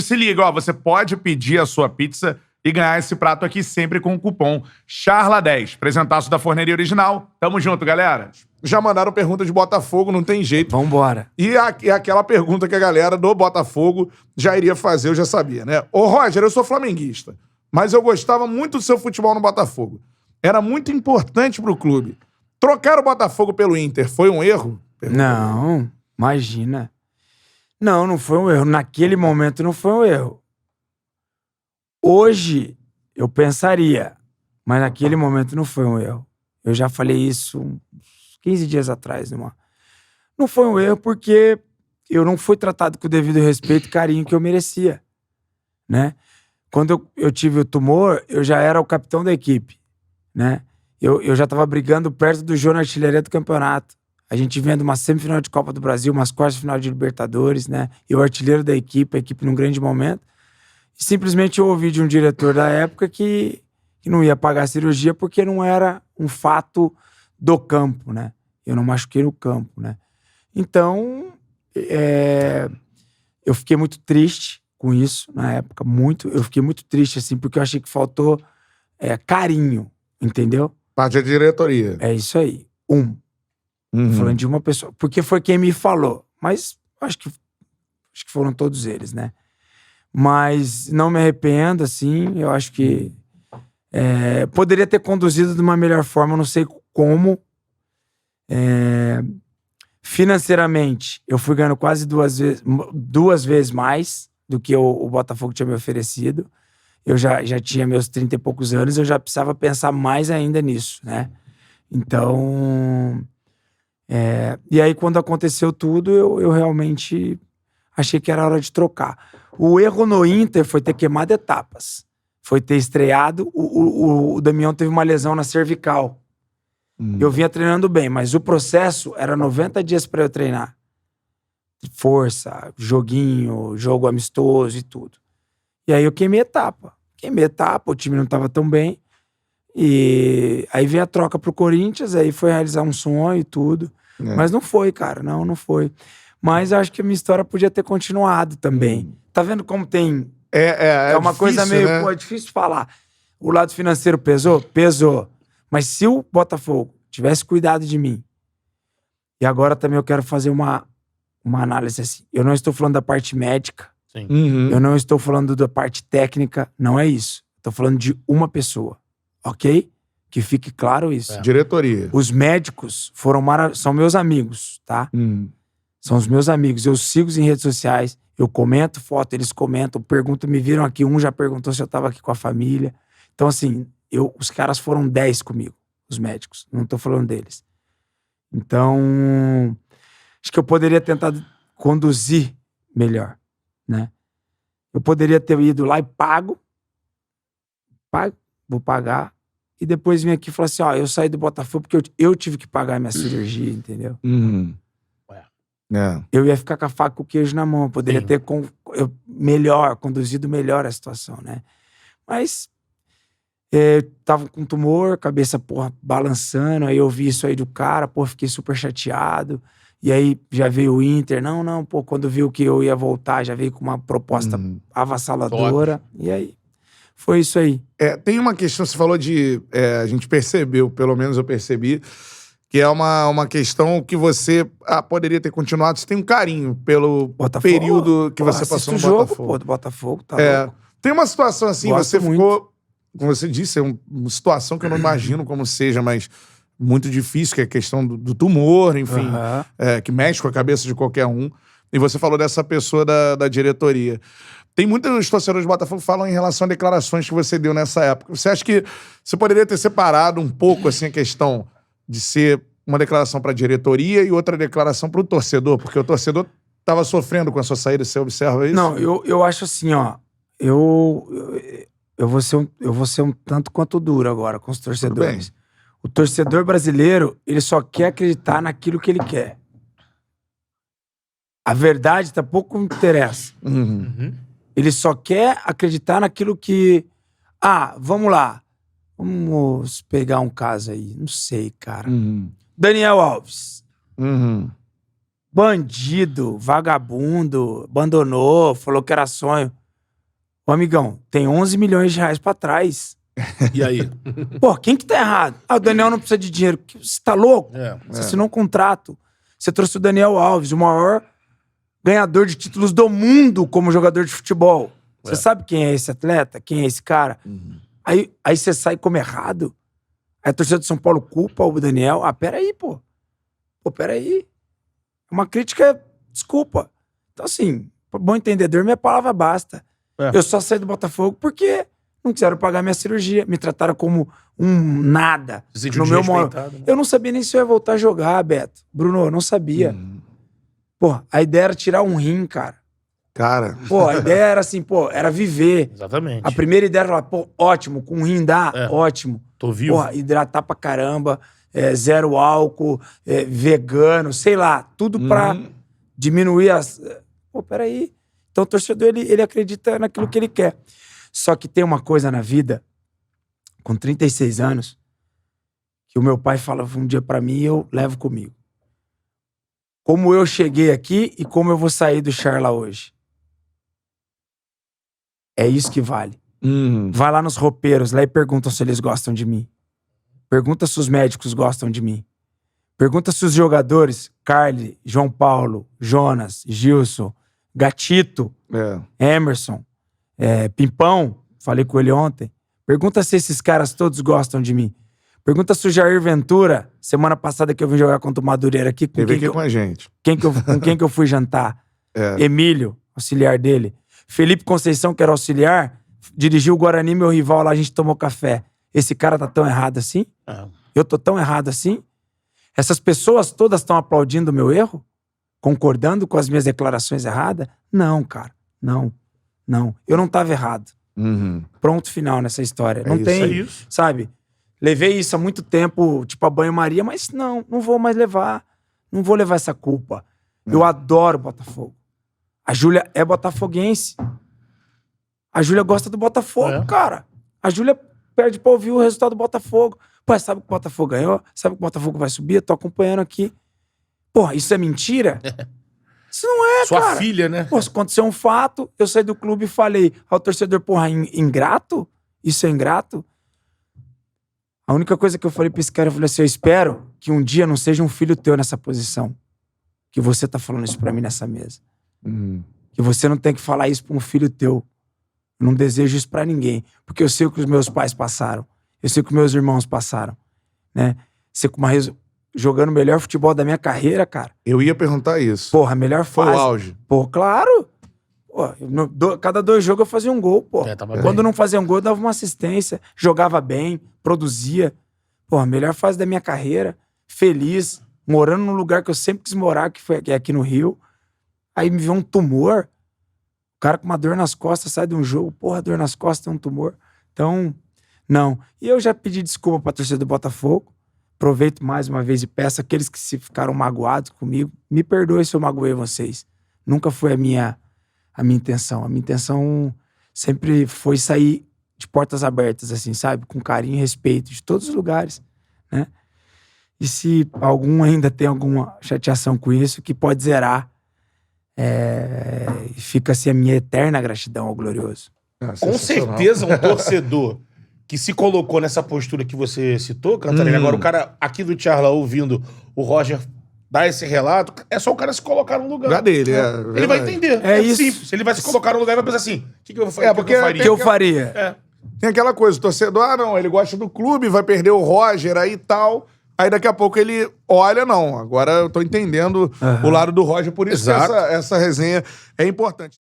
Se liga, ó, você pode pedir a sua pizza e ganhar esse prato aqui sempre com o cupom CHARLA10. Presentaço da Forneria Original. Tamo junto, galera. Já mandaram pergunta de Botafogo, não tem jeito. Vambora. E aquela pergunta que a galera do Botafogo já iria fazer, eu já sabia, né? Ô, Roger, eu sou flamenguista, mas eu gostava muito do seu futebol no Botafogo. Era muito importante pro clube. Trocar o Botafogo pelo Inter foi um erro? Não, imagina. Não foi um erro. Naquele momento não foi um erro. Hoje eu pensaria, mas naquele momento não foi um erro. Eu já falei isso uns 15 dias atrás. Não foi um erro porque eu não fui tratado com o devido respeito e carinho que eu merecia, né? Quando eu tive o tumor, eu já era o capitão da equipe, né? Eu já tava brigando perto do Jô na artilharia do campeonato. A gente vendo uma semifinal de Copa do Brasil, umas quartas de final de Libertadores, né? Eu artilheiro da equipe, a equipe num grande momento. E simplesmente eu ouvi de um diretor da época que não ia pagar a cirurgia porque não era um fato do campo, né? Eu não machuquei no campo, né? Então, eu fiquei muito triste com isso na época, muito. Eu fiquei muito triste, assim, porque eu achei que faltou carinho, entendeu? Parte da diretoria. É isso aí. Falando de uma pessoa. Porque foi quem me falou. Mas acho que foram todos eles, né? Mas não me arrependo, assim. Eu acho que poderia ter conduzido de uma melhor forma, não sei como. Financeiramente, eu fui ganhando quase duas vezes mais do que o Botafogo tinha me oferecido. Eu já tinha meus 30 e poucos anos, eu já precisava pensar mais ainda nisso, né? Então... E aí, quando aconteceu tudo, eu realmente achei que era hora de trocar. O erro no Inter foi ter queimado etapas. Foi ter estreado. O Damião teve uma lesão na cervical. Eu vinha treinando bem, mas o processo era 90 dias para eu treinar. Força, joguinho, jogo amistoso e tudo. E aí eu queimei etapa. O time não tava tão bem. E aí veio a troca pro Corinthians, aí foi realizar um sonho e tudo. Mas não foi, cara, não foi. Mas eu acho que a minha história podia ter continuado também. Tá vendo como tem... É uma difícil, coisa meio... né? Pô, é difícil de falar. O lado financeiro pesou? Pesou. Mas se o Botafogo tivesse cuidado de mim, e agora também eu quero fazer uma análise assim. Eu não estou falando da parte médica, Sim. eu não estou falando da parte técnica, não é isso. Estou falando de uma pessoa. Ok? Que fique claro isso. Diretoria. Os médicos são meus amigos, tá? São os meus amigos. Eu sigo em redes sociais, eu comento foto, eles comentam, perguntam, me viram aqui, um já perguntou se eu tava aqui com a família. Então, assim, os caras foram 10 comigo, os médicos. Não tô falando deles. Então, acho que eu poderia tentar conduzir melhor, né? Eu poderia ter ido lá e vou pagar, e depois vim aqui e falar assim, eu saí do Botafogo porque eu tive que pagar a minha cirurgia, entendeu? Eu ia ficar com a faca e o queijo na mão, eu poderia ter conduzido melhor a situação, né? Mas tava com tumor, cabeça, balançando, aí eu vi isso aí do cara, fiquei super chateado, e aí já veio o Inter, quando viu que eu ia voltar, já veio com uma proposta avassaladora, e aí... Foi isso aí. Tem uma questão, você falou de... a gente percebeu, pelo menos eu percebi, que é uma questão que você poderia ter continuado. Você tem um carinho pelo período que você passou no Botafogo. Do Botafogo, tá louco. Tem uma situação assim, Gosto você muito. ficou... Como você disse, é uma situação que eu não imagino como seja, mas muito difícil, que é a questão do tumor, enfim, que mexe com a cabeça de qualquer um. E você falou dessa pessoa da diretoria. Tem muitos torcedores do Botafogo que falam em relação a declarações que você deu nessa época. Você acha que você poderia ter separado um pouco assim, a questão de ser uma declaração para a diretoria e outra declaração para o torcedor? Porque o torcedor estava sofrendo com a sua saída, você observa isso? Não, eu acho assim, eu vou ser um tanto quanto duro agora com os torcedores. O torcedor brasileiro, ele só quer acreditar naquilo que ele quer. A verdade pouco interessa. Ele só quer acreditar naquilo que... vamos lá. Vamos pegar um caso aí. Não sei, cara. Daniel Alves. Bandido, vagabundo, abandonou, falou que era sonho. Ô, amigão, tem 11 milhões de reais pra trás. E aí? Pô, quem que tá errado? Ah, o Daniel não precisa de dinheiro. Você tá louco? Você assinou um contrato. Você trouxe o Daniel Alves, o maior ganhador de títulos do mundo como jogador de futebol. Você sabe quem é esse atleta? Quem é esse cara? Aí você sai como errado. Aí a torcida de São Paulo culpa o Daniel. Ah, peraí, pô. Pô, peraí. É uma crítica, desculpa. Então, assim, pra bom entendedor, minha palavra basta. Eu só saí do Botafogo porque não quiseram pagar minha cirurgia. Me trataram como um nada. Você no meu momento. Né? Eu não sabia nem se eu ia voltar a jogar, Beto. Bruno, eu não sabia. Pô, a ideia era tirar um rim, cara. Pô, a ideia era assim, pô, era viver. Exatamente. A primeira ideia era falar, pô, ótimo, com um rim dá, ótimo. Tô vivo. Pô, hidratar pra caramba, zero álcool, vegano, sei lá, tudo pra diminuir as... Pô, peraí. Então o torcedor, ele acredita naquilo que ele quer. Só que tem uma coisa na vida, com 36 anos, que o meu pai falava um dia pra mim e eu levo comigo. Como eu cheguei aqui e como eu vou sair do Charla hoje. É isso que vale. Vai lá nos roupeiros, lá e pergunta se eles gostam de mim. Pergunta se os médicos gostam de mim. Pergunta se os jogadores, Carly, João Paulo, Jonas, Gilson, Gatito, Emerson, Pimpão, falei com ele ontem. Pergunta se esses caras todos gostam de mim. Pergunta se o Jair Ventura, semana passada que eu vim jogar contra o Madureira aqui, com a gente. Com quem que eu fui jantar? Emílio, auxiliar dele. Felipe Conceição, que era auxiliar, dirigiu o Guarani, meu rival lá, a gente tomou café. Esse cara tá tão errado assim? Eu tô tão errado assim? Essas pessoas todas estão aplaudindo o meu erro? Concordando com as minhas declarações erradas? Não, cara. Não. Eu não tava errado. Pronto, final nessa história. Não tem, sabe? Levei isso há muito tempo, tipo a banho-maria, mas não vou mais levar. Não vou levar essa culpa. Eu adoro Botafogo. A Júlia é botafoguense. A Júlia gosta do Botafogo, cara. A Júlia perde pra ouvir o resultado do Botafogo. Pô, sabe que o Botafogo ganhou? Sabe que o Botafogo vai subir? Eu tô acompanhando aqui. Porra, isso é mentira? Isso não é, Sua cara. Sua filha, né? Pô, se aconteceu um fato, eu saí do clube e falei ao torcedor, porra, ingrato? Isso é ingrato? A única coisa que eu falei pra esse cara, eu falei assim, eu espero que um dia não seja um filho teu nessa posição. Que você tá falando isso pra mim nessa mesa. Que você não tem que falar isso pra um filho teu. Eu não desejo isso pra ninguém. Porque eu sei o que os meus pais passaram. Eu sei o que meus irmãos passaram. Né? Sei que jogando o melhor futebol da minha carreira, cara. Eu ia perguntar isso. Porra, a melhor fase. Foi o auge. Pô, claro. Pô, cada 2 jogos eu fazia um gol, pô. Quando não fazia um gol, eu dava uma assistência. Jogava bem, produzia. Pô, a melhor fase da minha carreira. Feliz. Morando num lugar que eu sempre quis morar, que é aqui no Rio. Aí me veio um tumor. O cara com uma dor nas costas sai de um jogo. Porra, dor nas costas, tem um tumor. Então, não. E eu já pedi desculpa pra torcida do Botafogo. Aproveito mais uma vez e peço àqueles que se ficaram magoados comigo. Me perdoe se eu magoei vocês. Nunca foi a minha intenção. A minha intenção sempre foi sair de portas abertas, assim, sabe? Com carinho e respeito de todos os lugares, né? E se algum ainda tem alguma chateação com isso, que pode zerar. Fica assim a minha eterna gratidão ao Glorioso. Com certeza um torcedor que se colocou nessa postura que você citou, Cantarelli, agora o cara aqui do Charla ouvindo o Roger dar esse relato, é só o cara se colocar no lugar. Dele, ele vai entender. É isso. Simples. Ele vai se colocar no lugar e vai pensar assim, o que eu faria? O que eu faria? Tem aquela coisa, o torcedor, não, ele gosta do clube, vai perder o Roger aí e tal. Aí daqui a pouco ele olha, não, agora eu tô entendendo o lado do Roger, por isso que essa resenha é importante.